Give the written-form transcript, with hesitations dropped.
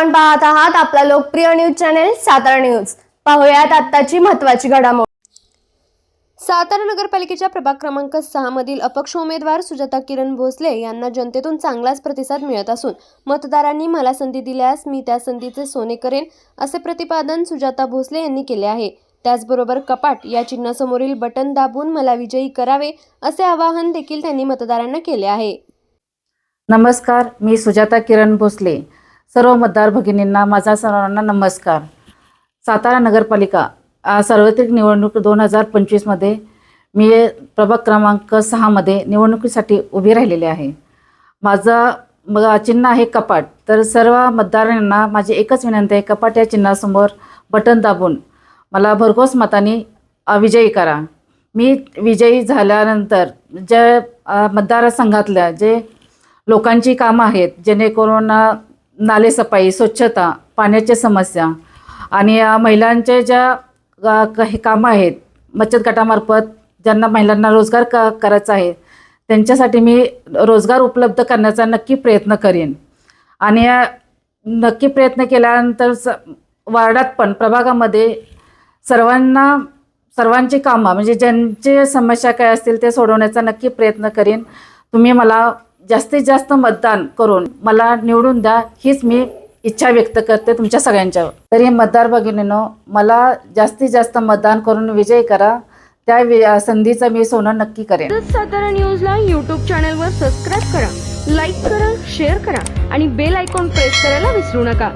आपण पाहत आहात आपला लोकप्रिय न्यूज चॅनेल सातारा न्यूज। पाहूयात आत्ताची महत्त्वाची घडामोड। सातारा नगरपालिकेच्या प्रभाग क्रमांक 6 मधील अपक्ष उमेदवार सुजाता किरण भोसले यांना जनतेतून चांगलाच प्रतिसाद मिळत असून मतदारांनी मला संधी दिल्यास मी त्या संधीचे सोने करेन असे प्रतिपादन सुजाता भोसले यांनी केले आहे। त्याचबरोबर कपाट या चिन्हासमोरील बटन दाबून मला विजयी करावे असे आवाहन देखील त्यांनी मतदारांना केले आहे। नमस्कार, मी सुजाता किरण भोसले। सर्व मतदार भगिनींना माझा सर्वांना नमस्कार। सातारा नगरपालिका सार्वत्रिक निवडणूक 2025 मध्ये मी प्रभाग क्रमांक 6 मध्ये निवडणुकीसाठी उभी राहिलेले आहे। माझा चिन्ह आहे कपाट। तर सर्व मतदारांना माझी एकच विनंती आहे, कपाट या चिन्हासमोर बटन दाबून मला भरघोस मताने विजयी करा। मी विजयी झाल्यानंतर जे मतदारसंघातल्या जे लोकांची कामं आहेत, जेणेकरून नाले सफाई, स्वच्छता, पाण्याची समस्या आणि महिलांचे ज्या काही कामं आहेत, बचत गटामार्फत ज्यांना महिलांना रोजगार करायचा आहे त्यांच्यासाठी मी रोजगार उपलब्ध करण्याचा नक्की प्रयत्न करेन। आणि नक्की प्रयत्न केल्यानंतर वार्डात पण प्रभागामध्ये सर्वांची कामं म्हणजे ज्यांचे समस्या काय असतील ते सोडवण्याचा नक्की प्रयत्न करेन। तुम्ही मला जास्तीत जास्त मतदान करून मला निवडून द्या, हीच मी इच्छा व्यक्त करते तुमच्या सगळ्यांच्यावर। तरी मतदार भगिनींनो, मला जास्तीत जास्त मतदान करून विजय करा, त्या संधीचा मी सोनं नक्की करेन। सातारा न्यूजला YouTube चॅनलवर सबस्क्राइब करा, लाईक करा, शेअर करा आणि बेल आयकॉन प्रेस करायला विसरू नका।